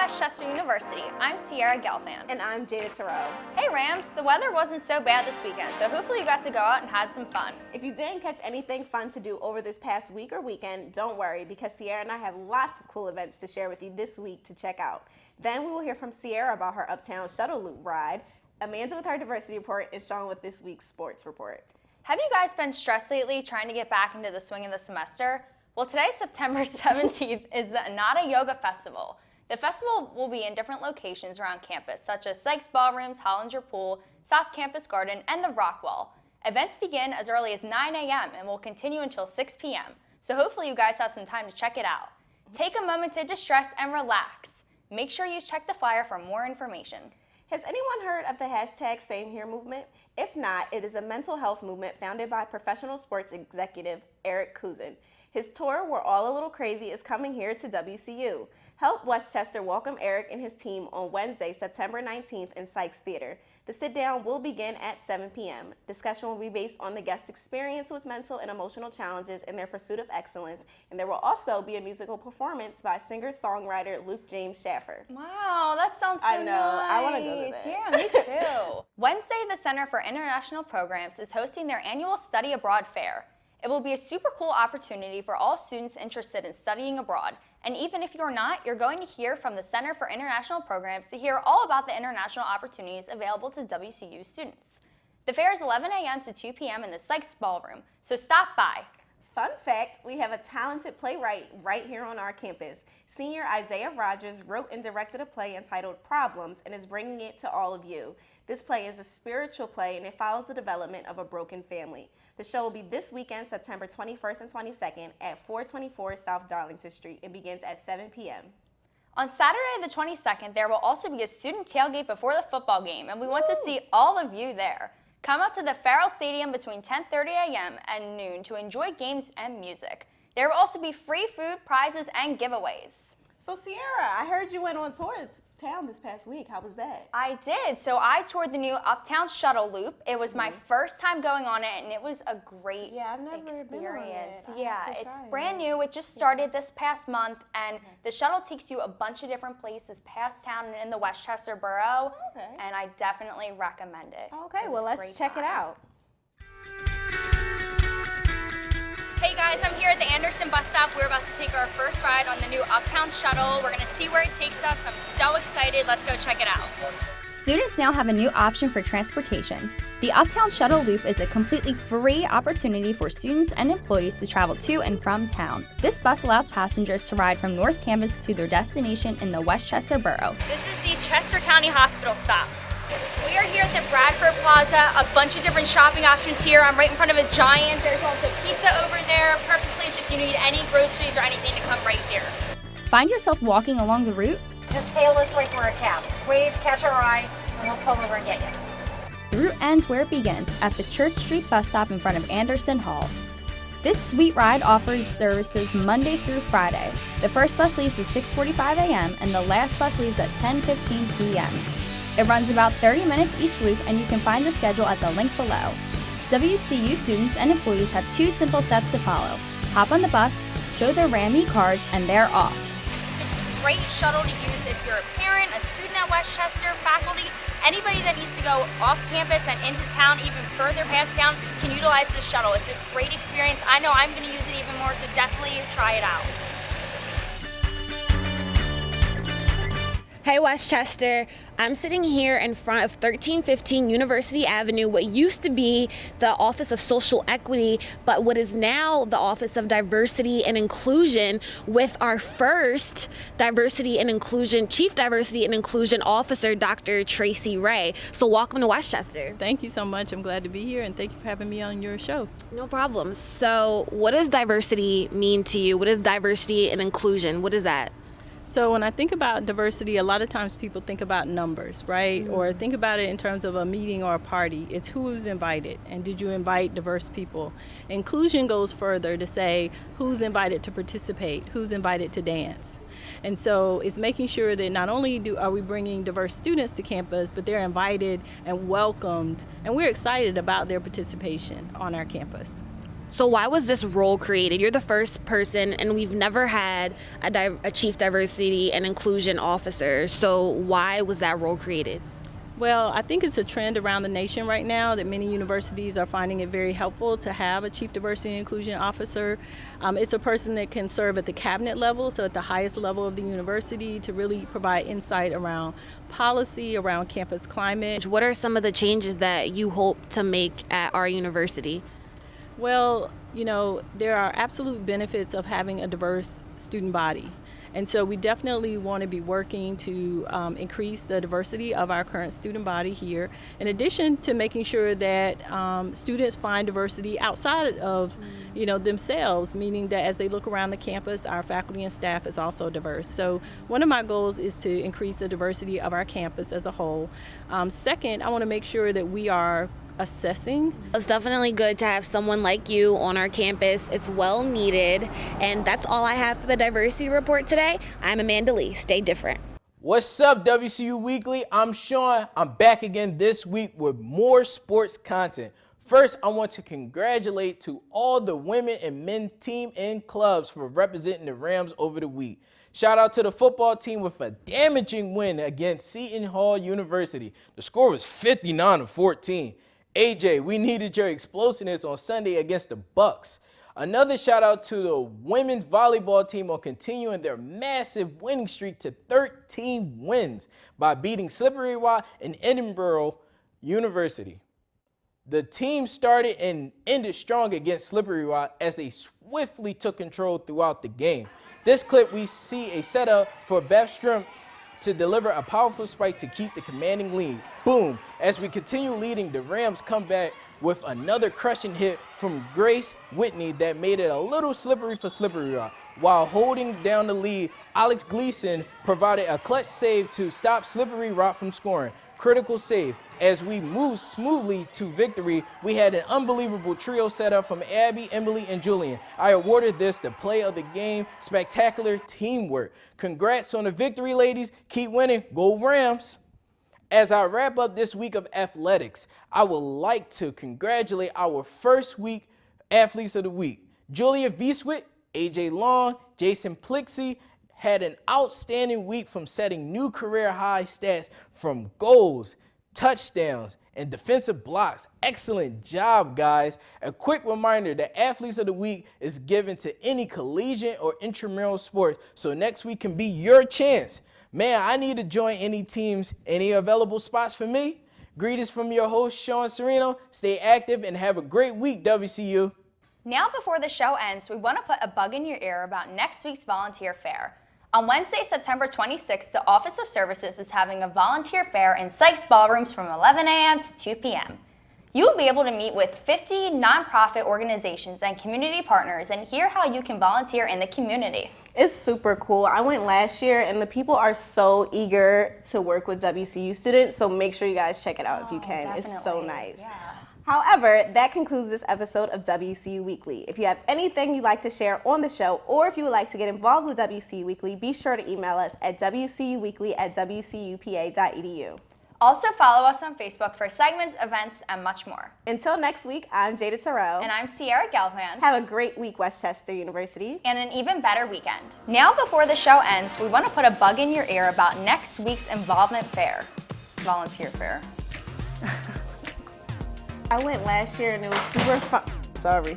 Westchester University. I'm Sierra Gelfand. And I'm Jada Terrell. Hey Rams, the weather wasn't so bad this weekend, so hopefully you got to go out and had some fun. If you didn't catch anything fun to do over this past week or weekend, don't worry, because Sierra and I have lots of cool events to share with you this week to check out. Then we will hear from Sierra about her Uptown Shuttle Loop ride, Amanda with her diversity report, and Sean with this week's sports report. Have you guys been stressed lately trying to get back into the swing of the semester? Well, today, September 17th, is the Anata Yoga Festival. The festival will be in different locations around campus, such as Sykes Ballrooms, Hollinger Pool, South Campus Garden, and the Rockwall. Events begin as early as 9 a.m. and will continue until 6 p.m., so hopefully you guys have some time to check it out. Take a moment to distress and relax. Make sure you check the flyer for more information. Has anyone heard of the hashtag Same Here movement? If not, it is a mental health movement founded by professional sports executive Eric Cousin. His tour, We're All a Little Crazy, is coming here to WCU. Help Westchester welcome Eric and his team on Wednesday, September 19th in Sykes Theater. The sit-down will begin at 7 p.m. Discussion will be based on the guest's experience with mental and emotional challenges and their pursuit of excellence, and there will also be a musical performance by singer-songwriter Luke James Schaffer. Wow, that sounds so nice. I know, I want to go to that. Yeah, me too. Wednesday, the Center for International Programs is hosting their annual Study Abroad Fair. It will be a super cool opportunity for all students interested in studying abroad. And even if you're not, you're going to hear from the Center for International Programs to hear all about the international opportunities available to WCU students. The fair is 11 a.m. to 2 p.m. in the Sykes Ballroom, so stop by. Fun fact, we have a talented playwright right here on our campus. Senior Isaiah Rogers wrote and directed a play entitled Problems and is bringing it to all of you. This play is a spiritual play and it follows the development of a broken family. The show will be this weekend, September 21st and 22nd at 424 South Darlington Street and begins at 7 p.m. On Saturday the 22nd, there will also be a student tailgate before the football game, and we want to see all of you there. Come out to the Farrell Stadium between 10:30 a.m. and noon to enjoy games and music. There will also be free food, prizes, and giveaways. So Sierra, I heard you went on tour to town this past week. How was that? I did. So I toured the new Uptown Shuttle Loop. It was my first time going on it, and it was a great experience. Yeah, it's brand new. It just started this past month, and the shuttle takes you a bunch of different places past town and in the Westchester borough, and I definitely recommend it. Okay, well, let's check it out. Hey guys, I'm here at the Anderson bus stop. We're about to take our first ride on the new Uptown Shuttle. We're gonna see where it takes us. I'm so excited. Let's go check it out. Students now have a new option for transportation. The Uptown Shuttle Loop is a completely free opportunity for students and employees to travel to and from town. This bus allows passengers to ride from North Campus to their destination in the Westchester borough. This is the Chester County Hospital stop. We are here at the Bradford Plaza, a bunch of different shopping options here. I'm right in front of a Giant. There's also pizza over there. Perfect place if you need any groceries or anything to come right here. Find yourself walking along the route? Just hail us like we're a cab. Wave, catch our eye, and we'll pull over and get you. The route ends where it begins, at the Church Street bus stop in front of Anderson Hall. This sweet ride offers services Monday through Friday. The first bus leaves at 6:45 a.m. and the last bus leaves at 10:15 p.m. It runs about 30 minutes each loop, and you can find the schedule at the link below. WCU students and employees have 2 simple steps to follow. Hop on the bus, show their RAME cards, and they're off. This is a great shuttle to use if you're a parent, a student at Westchester, faculty, anybody that needs to go off campus and into town, even further past town, can utilize this shuttle. It's a great experience. I know I'm going to use it even more, so definitely try it out. Hey Westchester, I'm sitting here in front of 1315 University Avenue, what used to be the Office of Social Equity, but what is now the Office of Diversity and Inclusion, with our first Chief Diversity and Inclusion Officer, Dr. Tracey Ray. So welcome to Westchester. Thank you so much. I'm glad to be here, and thank you for having me on your show. No problem. So what does diversity mean to you? What is diversity and inclusion? What is that? So when I think about diversity, a lot of times people think about numbers, right? Mm-hmm. Or think about it in terms of a meeting or a party. It's who's invited, and did you invite diverse people? Inclusion goes further to say who's invited to participate, who's invited to dance. And so it's making sure that not only are we bringing diverse students to campus, but they're invited and welcomed, and we're excited about their participation on our campus. So why was this role created? You're the first person, and we've never had a chief diversity and inclusion officer. So why was that role created? Well, I think it's a trend around the nation right now that many universities are finding it very helpful to have a chief diversity and inclusion officer. It's a person that can serve at the cabinet level, so at the highest level of the university, to really provide insight around policy, around campus climate. What are some of the changes that you hope to make at our university? Well, there are absolute benefits of having a diverse student body. And so we definitely want to be working to increase the diversity of our current student body here, in addition to making sure that students find diversity outside of themselves, meaning that as they look around the campus, our faculty and staff is also diverse. So one of my goals is to increase the diversity of our campus as a whole. Second, I want to make sure that we are assessing. It's definitely good to have someone like you on our campus. It's well needed. And that's all I have for the diversity report today. I'm Amanda Lee. Stay different. What's up, WCU Weekly? I'm Sean. I'm back again this week with more sports content. First, I want to congratulate to all the women and men team and clubs for representing the Rams over the week. Shout out to the football team with a damaging win against Seton Hall University. The score was 59-14. AJ, we needed your explosiveness on Sunday against the Bucks. Another shout out to the women's volleyball team on continuing their massive winning streak to 13 wins by beating Slippery Rock and Edinburgh University. The team started and ended strong against Slippery Rock as they swiftly took control throughout the game. This clip, we see a setup for Beth Strimp to deliver a powerful spike to keep the commanding lead. Boom! As we continue leading, the Rams come back with another crushing hit from Grace Whitney that made it a little slippery for Slippery Rock. While holding down the lead, Alex Gleason provided a clutch save to stop Slippery Rock from scoring. Critical save. As we move smoothly to victory, we had an unbelievable trio setup from Abby, Emily, and Julian. I awarded this the play of the game. Spectacular teamwork. Congrats on the victory, ladies. Keep winning. Go Rams. As I wrap up this week of athletics, I would like to congratulate our first week athletes of the week. Julia Vieswit, AJ Long, Jason Plixie had an outstanding week from setting new career high stats from goals, touchdowns, and defensive blocks. Excellent job, guys. A quick reminder that Athletes of the Week is given to any collegiate or intramural sport, so next week can be your chance. Man, I need to join any teams. Any available spots for me? Greetings from your host, Sean Sereno. Stay active and have a great week, WCU. Now before the show ends, we want to put a bug in your ear about next week's volunteer fair. On Wednesday, September 26th, the Office of Services is having a volunteer fair in Sykes Ballrooms from 11 a.m. to 2 p.m. You will be able to meet with 50 nonprofit organizations and community partners and hear how you can volunteer in the community. It's super cool. I went last year and the people are so eager to work with WCU students, so make sure you guys check it out if you can. Definitely. It's so nice. Yeah. However, that concludes this episode of WCU Weekly. If you have anything you'd like to share on the show, or if you would like to get involved with WCU Weekly, be sure to email us at wcuweekly@wcupa.edu. Also follow us on Facebook for segments, events, and much more. Until next week, I'm Jada Terrell. And I'm Sierra Galvan. Have a great week, Westchester University. And an even better weekend. Now before the show ends, we want to put a bug in your ear about next week's involvement fair. Volunteer fair. I went last year and it was super fun. Sorry.